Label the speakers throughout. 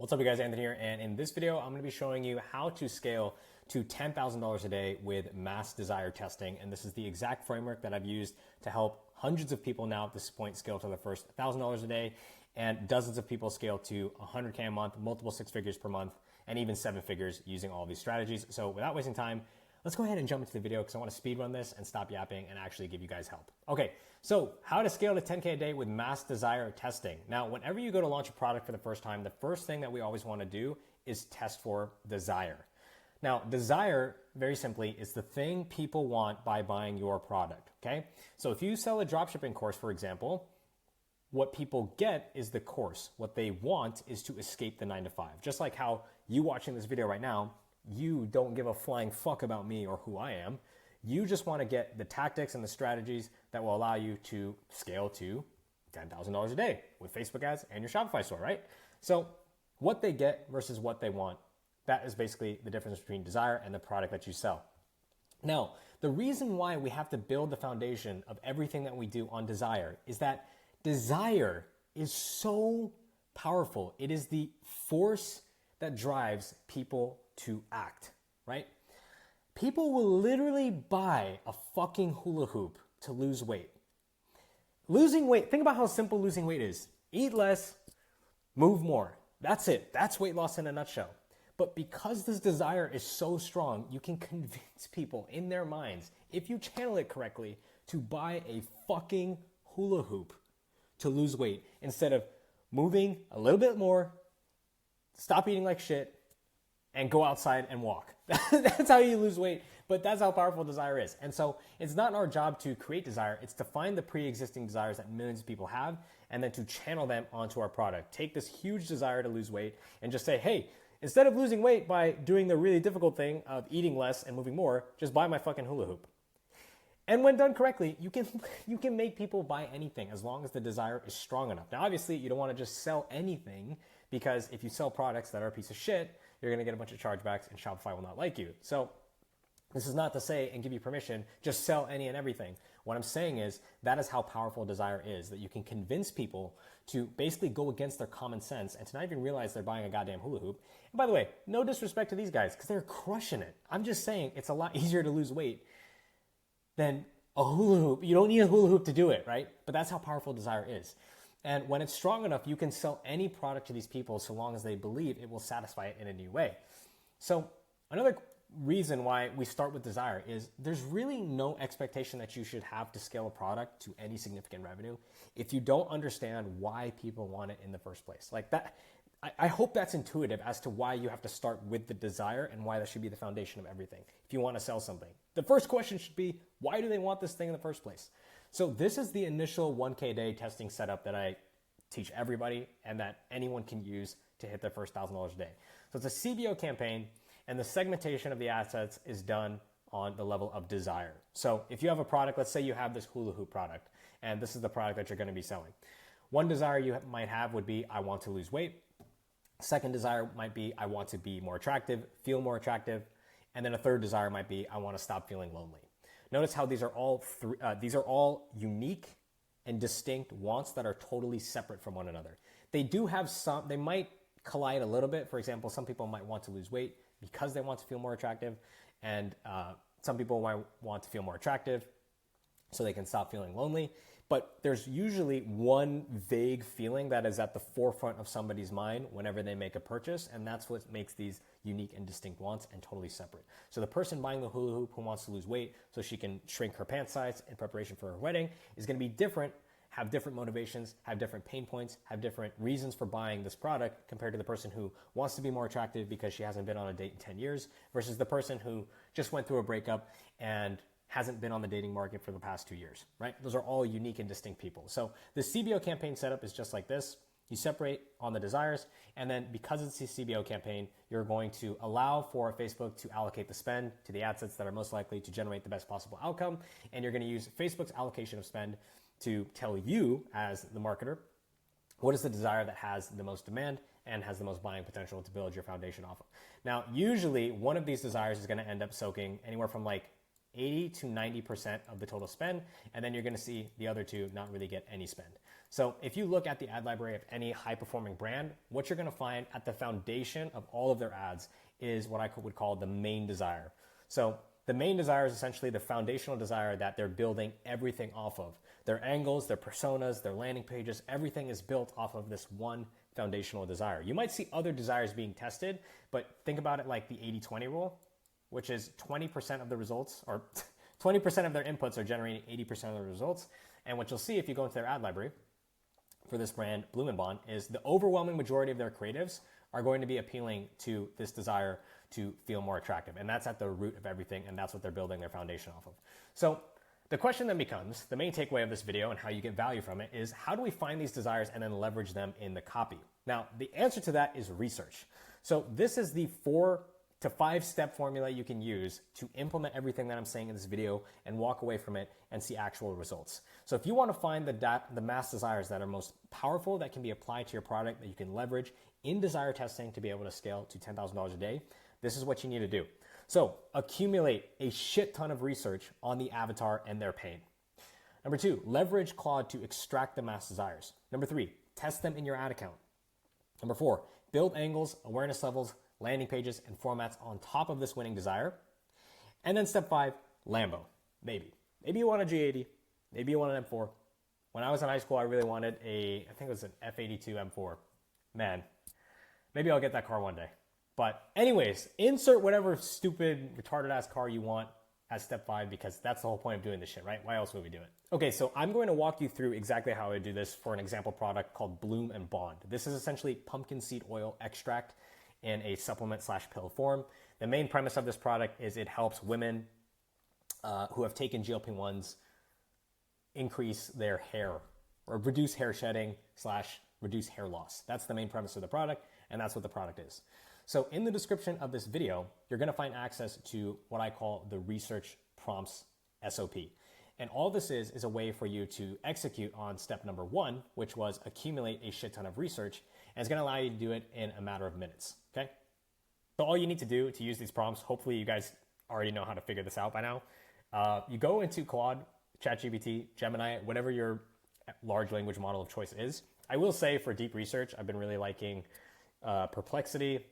Speaker 1: What's up, you guys? Anthony here, and in this video, I'm going to be showing you how to scale to $10,000 a day with mass desire testing. And this is the exact framework that I've used to help hundreds of people now at this point scale to their first $1,000 a day, and dozens of people scale to 100K a month, multiple six figures per month, and even seven figures using all these strategies. So without wasting time, let's go ahead and jump into the video because I want to speed run this and stop yapping and actually give you guys help. Okay, so how to scale to 10K a day with mass desire testing. Now, whenever you go to launch a product for the first time, the first thing that we always want to do is test for desire. Now, desire, very simply, is the thing people want by buying your product, okay? So if you sell a dropshipping course, for example, what people get is the course. What they want is to escape the 9 to 5. Just like how you watching this video right now, you don't give a flying fuck about me or who I am. You just want to get the tactics and the strategies that will allow you to scale to $10,000 a day with Facebook ads and your Shopify store, right? So what they get versus what they want, that is basically the difference between desire and the product that you sell. Now, the reason why we have to build the foundation of everything that we do on desire is that desire is so powerful. It is the force that drives people to act, right? People will literally buy a fucking hula hoop to lose weight. Losing weight, think about how simple losing weight is. Eat less, move more. That's it. That's weight loss in a nutshell. But because this desire is so strong, you can convince people in their minds, if you channel it correctly, to buy a fucking hula hoop to lose weight instead of moving a little bit more, stop eating like shit, and go outside and walk. That's how you lose weight, but that's how powerful desire is. And so it's not our job to create desire, it's to find the pre-existing desires that millions of people have and then to channel them onto our product. Take this huge desire to lose weight and just say, hey, instead of losing weight by doing the really difficult thing of eating less and moving more, just buy my fucking hula hoop. And when done correctly, you can make people buy anything as long as the desire is strong enough. Now, obviously, you don't want to just sell anything, because if you sell products that are a piece of shit, you're going to get a bunch of chargebacks and Shopify will not like you. So this is not to say and give you permission, just sell any and everything. What I'm saying is that is how powerful desire is, that you can convince people to basically go against their common sense and to not even realize they're buying a goddamn hula hoop. And by the way, no disrespect to these guys because they're crushing it. I'm just saying it's a lot easier to lose weight than a hula hoop. You don't need a hula hoop to do it, right? But that's how powerful desire is. And when it's strong enough, you can sell any product to these people so long as they believe it will satisfy it in a new way. So another reason why we start with desire is there's really no expectation that you should have to scale a product to any significant revenue if you don't understand why people want it in the first place. Like that, I hope that's intuitive as to why you have to start with the desire and why that should be the foundation of everything. If you want to sell something, the first question should be, why do they want this thing in the first place? So this is the initial 1K a day testing setup that I teach everybody and that anyone can use to hit their first $1,000 a day. So it's a CBO campaign, and the segmentation of the assets is done on the level of desire. So if you have a product, let's say you have this hula hoop product, and this is the product that you're going to be selling. One desire you might have would be, I want to lose weight. Second desire might be, I want to be more attractive, feel more attractive. And then a third desire might be, I want to stop feeling lonely. Notice how these are all unique and distinct wants that are totally separate from one another. They do have some, they might collide a little bit. For example, some people might want to lose weight because they want to feel more attractive, and some people might want to feel more attractive so they can stop feeling lonely. But there's usually one vague feeling that is at the forefront of somebody's mind whenever they make a purchase, and that's what makes these unique and distinct wants and totally separate. So the person buying the hula hoop who wants to lose weight so she can shrink her pant size in preparation for her wedding is going to be different, have different motivations, have different pain points, have different reasons for buying this product compared to the person who wants to be more attractive because she hasn't been on a date in 10 years versus the person who just went through a breakup and hasn't been on the dating market for the past 2 years, right? Those are all unique and distinct people. So the CBO campaign setup is just like this. You separate on the desires, and then because it's a CBO campaign, you're going to allow for Facebook to allocate the spend to the assets that are most likely to generate the best possible outcome, and you're going to use Facebook's allocation of spend to tell you as the marketer what is the desire that has the most demand and has the most buying potential to build your foundation off of. Now, usually one of these desires is going to end up soaking anywhere from like 80 to 90% of the total spend, and then you're gonna see the other two not really get any spend. So if you look at the ad library of any high performing brand, what you're gonna find at the foundation of all of their ads is what I would call the main desire. So the main desire is essentially the foundational desire that they're building everything off of. Their angles, their personas, their landing pages, everything is built off of this one foundational desire. You might see other desires being tested, but think about it like the 80-20 rule, which is 20% of the results, or 20% of their inputs are generating 80% of the results. And what you'll see if you go into their ad library for this brand, Bloom & Bond, is the overwhelming majority of their creatives are going to be appealing to this desire to feel more attractive. And that's at the root of everything, and that's what they're building their foundation off of. So the question then becomes, the main takeaway of this video and how you get value from it is, how do we find these desires and then leverage them in the copy? Now, the answer to that is research. So this is the 4 to 5 step formula you can use to implement everything that I'm saying in this video and walk away from it and see actual results. So if you want to find the mass desires that are most powerful, that can be applied to your product, that you can leverage in desire testing to be able to scale to $10,000 a day, this is what you need to do. So accumulate a shit ton of research on the avatar and their pain. Number 2, leverage Claude to extract the mass desires. Number 3, test them in your ad account. Number 4, build angles, awareness levels, landing pages, and formats on top of this winning desire. And then step 5, Lambo. Maybe you want a G80, maybe you want an M4. When I was in high school, I really wanted I think it was an F82 M4. Man, maybe I'll get that car one day. But anyways, insert whatever stupid, retarded ass car you want as step 5, because that's the whole point of doing this shit, right? Why else would we do it? Okay, so I'm going to walk you through exactly how I do this for an example product called Bloom & Bond. This is essentially pumpkin seed oil extract in a supplement/pill form. The main premise of this product is it helps women who have taken GLP-1s increase their hair, or reduce hair shedding / reduce hair loss. That's the main premise of the product, and that's what the product is. So in the description of this video, you're gonna find access to what I call the research prompts SOP. And all this is a way for you to execute on step number 1, which was accumulate a shit ton of research, and it's gonna allow you to do it in a matter of minutes, okay? So all you need to do to use these prompts, hopefully you guys already know how to figure this out by now. You go into Claude, ChatGPT, Gemini, whatever your large language model of choice is. I will say for deep research, I've been really liking Perplexity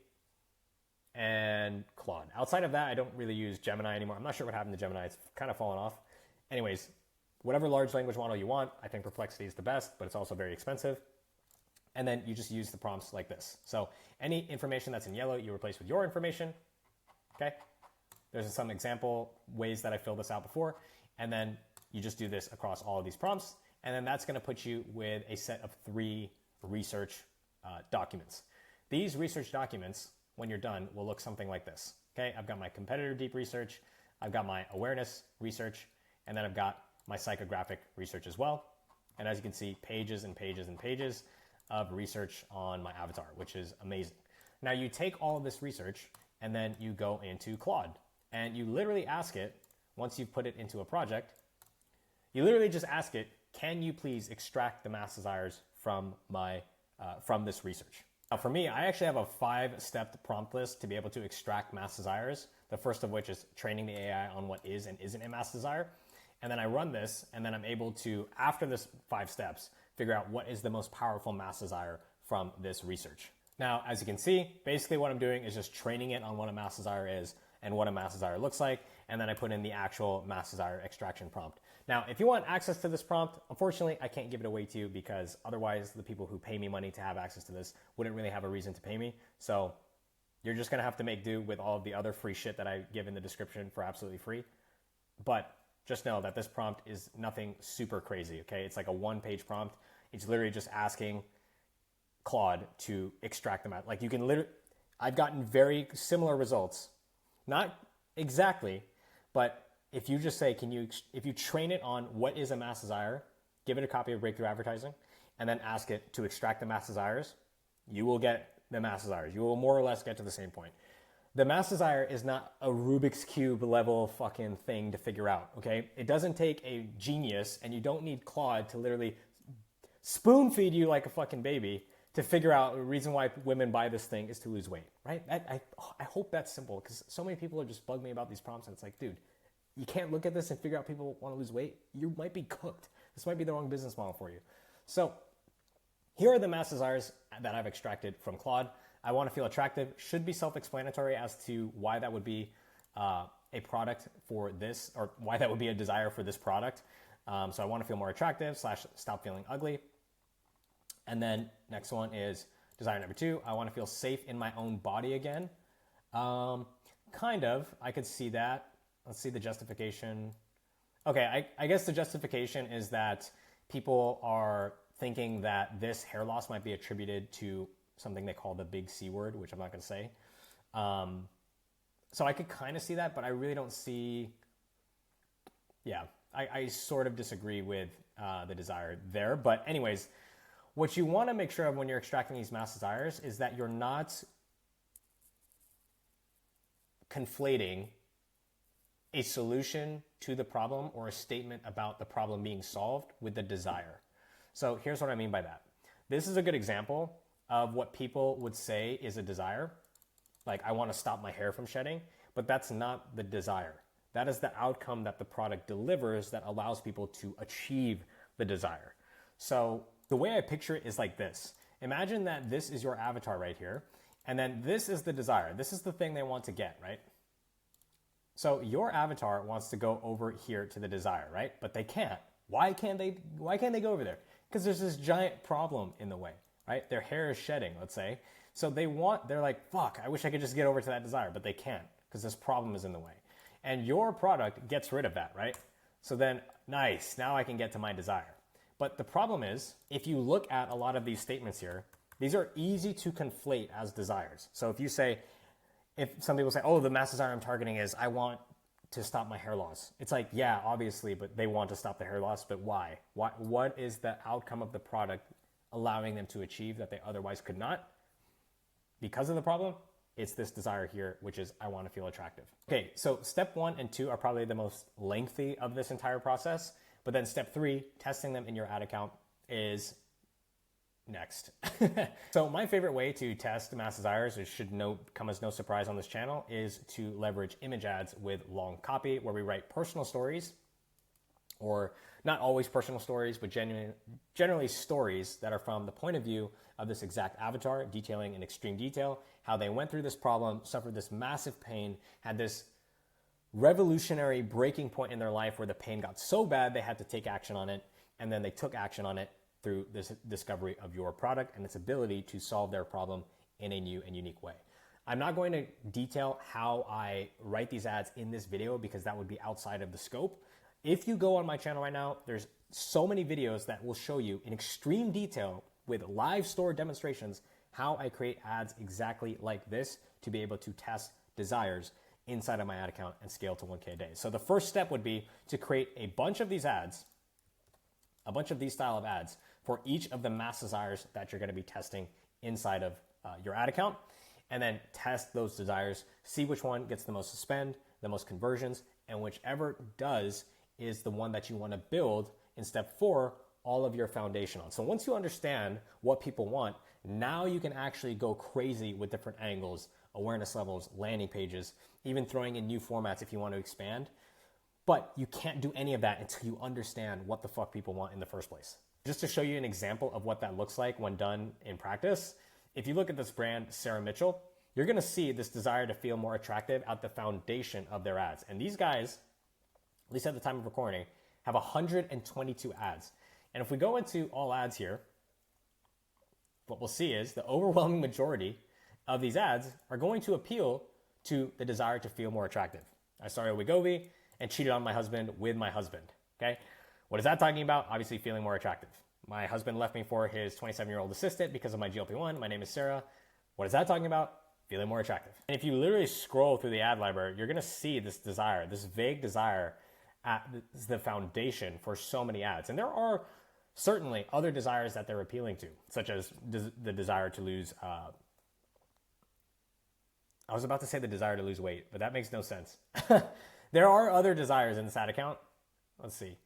Speaker 1: and Claude. Outside of that, I don't really use Gemini anymore. I'm not sure what happened to Gemini. It's kind of fallen off. Anyways, whatever large language model you want, I think Perplexity is the best, but it's also very expensive. And then you just use the prompts like this. So any information that's in yellow, you replace with your information, okay? There's some example ways that I filled this out before. And then you just do this across all of these prompts. And then that's gonna put you with a set of 3 research documents. These research documents, when you're done, will look something like this, okay? I've got my competitor deep research, I've got my awareness research, and then I've got my psychographic research as well. And as you can see, pages and pages and pages of research on my avatar, which is amazing. Now you take all of this research and then you go into Claude and you literally ask it, once you've put it into a project, you literally just ask it, can you please extract the mass desires from this research? Now for me, I actually have a 5-step prompt list to be able to extract mass desires. The first of which is training the AI on what is and isn't a mass desire. And then I run this, and then I'm able to, after this 5 steps, figure out what is the most powerful mass desire from this research. Now, as you can see, basically what I'm doing is just training it on what a mass desire is and what a mass desire looks like, and then I put in the actual mass desire extraction prompt. Now, if you want access to this prompt, unfortunately, I can't give it away to you because otherwise the people who pay me money to have access to this wouldn't really have a reason to pay me. So you're just gonna have to make do with all of the other free shit that I give in the description for absolutely free. But just know that this prompt is nothing super crazy, okay? It's like a 1-page prompt. It's literally just asking Claude to extract them out. Like you can literally, I've gotten very similar results. Not exactly, but if you just say, if you train it on what is a mass desire, give it a copy of Breakthrough Advertising, and then ask it to extract the mass desires, you will get the mass desires. You will more or less get to the same point. The mass desire is not a Rubik's Cube level fucking thing to figure out, okay? It doesn't take a genius, and you don't need Claude to literally spoon feed you like a fucking baby to figure out the reason why women buy this thing is to lose weight, right? I hope that's simple, because so many people are just bugging me about these prompts, and it's like, dude, you can't look at this and figure out people want to lose weight, you might be cooked. This might be the wrong business model for you. So here are the mass desires that I've extracted from Claude. I want to feel attractive should be self-explanatory as to why that would be a product for this, or why that would be a desire for this product. So I want to feel more attractive / stop feeling ugly. And then next one is desire number 2. I want to feel safe in my own body again. Kind of, I could see that. Let's see the justification. Okay, I guess the justification is that people are thinking that this hair loss might be attributed to something they call the big C word, which I'm not going to say. So I could kind of see that, but I really don't see, I sort of disagree with the desire there. But anyways, what you want to make sure of when you're extracting these mass desires is that you're not conflating a solution to the problem or a statement about the problem being solved with the desire. So here's what I mean by that. This is a good example of what people would say is a desire. Like, I want to stop my hair from shedding, but that's not the desire. That is the outcome that the product delivers that allows people to achieve the desire. So the way I picture it is like this. Imagine that this is your avatar right here, and then this is the desire. This is the thing they want to get, right? So your avatar wants to go over here to the desire, right? But they can't. Why can't they go over there? Because there's this giant problem in the way, right? Their hair is shedding, let's say. So they're like, fuck, I wish I could just get over to that desire, but they can't because this problem is in the way. And your product gets rid of that, right? So then, nice, now I can get to my desire. But the problem is, if you look at a lot of these statements here, these are easy to conflate as desires. So if some people say, oh, the mass desire I'm targeting is I want to stop my hair loss. It's like, yeah, obviously, but they want to stop the hair loss, but why? What is the outcome of the product allowing them to achieve that they otherwise could not? Because of the problem, it's this desire here, which is I want to feel attractive. Okay, so step 1 and 2 are probably the most lengthy of this entire process, but then step 3, testing them in your ad account, is next. So my favorite way to test mass desires, which should come as no surprise on this channel, is to leverage image ads with long copy where we write personal stories, or not always personal stories, but generally stories that are from the point of view of this exact avatar, detailing in extreme detail how they went through this problem, suffered this massive pain, had this revolutionary breaking point in their life where the pain got so bad they had to take action on it, and then they took action on it through this discovery of your product and its ability to solve their problem in a new and unique way. I'm not going to detail how I write these ads in this video because that would be outside of the scope. If you go on my channel right now, there's so many videos that will show you in extreme detail with live store demonstrations how I create ads exactly like this to be able to test desires inside of my ad account and scale to 1K a day. So the first step would be to create a bunch of these ads, a bunch of these style of ads for each of the mass desires that you're going to be testing inside of your ad account, and then test those desires, see which one gets the most spend, the most conversions, and whichever does is the one that you want to build in step 4 all of your foundation on. So once you understand what people want, now you can actually go crazy with different angles, awareness levels, landing pages, even throwing in new formats if you want to expand. But you can't do any of that until you understand what the fuck people want in the first place. Just to show you an example of what that looks like when done in practice, if you look at this brand, Sarah Mitchell, you're going to see this desire to feel more attractive at the foundation of their ads. And these guys, at least at the time of recording, have 122 ads. And if we go into all ads here, what we'll see is the overwhelming majority of these ads are going to appeal to the desire to feel more attractive. I started with Wegovy and cheated on my husband with my husband, okay? What is that talking about? Obviously feeling more attractive. My husband left me for his 27-year-old assistant because of my GLP-1. My name is Sarah. What is that talking about? Feeling more attractive. And if you literally scroll through the ad library, you're gonna see this desire, this vague desire at the foundation for so many ads. And there are certainly other desires that they're appealing to, such as the desire to lose, I was about to say the desire to lose weight, but that makes no sense. There are other desires in this ad account. Let's see.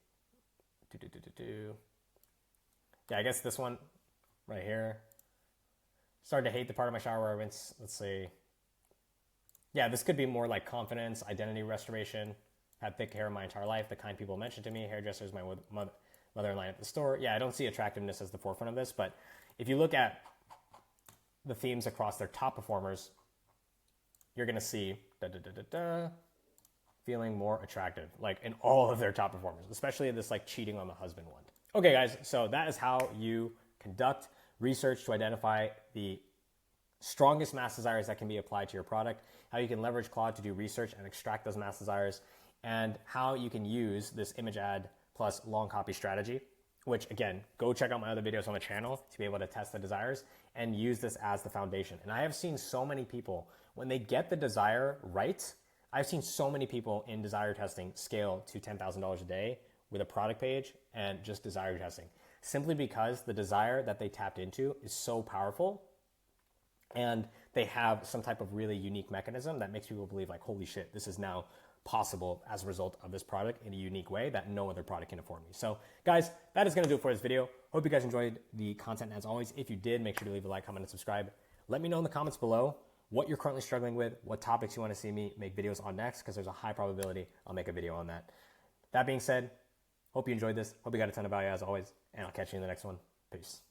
Speaker 1: Yeah, I guess this one right here. Started to hate the part of my shower where I rinse. Let's see. Yeah, this could be more like confidence, identity restoration. had thick hair my entire life. The kind people mentioned to me, hairdressers, my mother-in-law at the store. Yeah, I don't see attractiveness as the forefront of this, but if you look at the themes across their top performers, you're going to see feeling more attractive, like in all of their top performers, especially this like cheating on the husband one. Okay, guys, so that is how you conduct research to identify the strongest mass desires that can be applied to your product, how you can leverage Claude to do research and extract those mass desires, and how you can use this image ad plus long copy strategy, which again, go check out my other videos on the channel to be able to test the desires and use this as the foundation. And I have seen so many people, when they get the desire right, I've seen so many people in desire testing scale to $10,000 a day with a product page and just desire testing, simply because the desire that they tapped into is so powerful. And they have some type of really unique mechanism that makes people believe like, holy shit, this is now possible as a result of this product in a unique way that no other product can afford me. So guys, that is gonna do it for this video. Hope you guys enjoyed the content. As always, if you did, make sure to leave a like, comment, and subscribe. Let me know in the comments below what you're currently struggling with, what topics you wanna see me make videos on next, because there's a high probability I'll make a video on that. That being said, hope you enjoyed this. Hope you got a ton of value as always, and I'll catch you in the next one. Peace.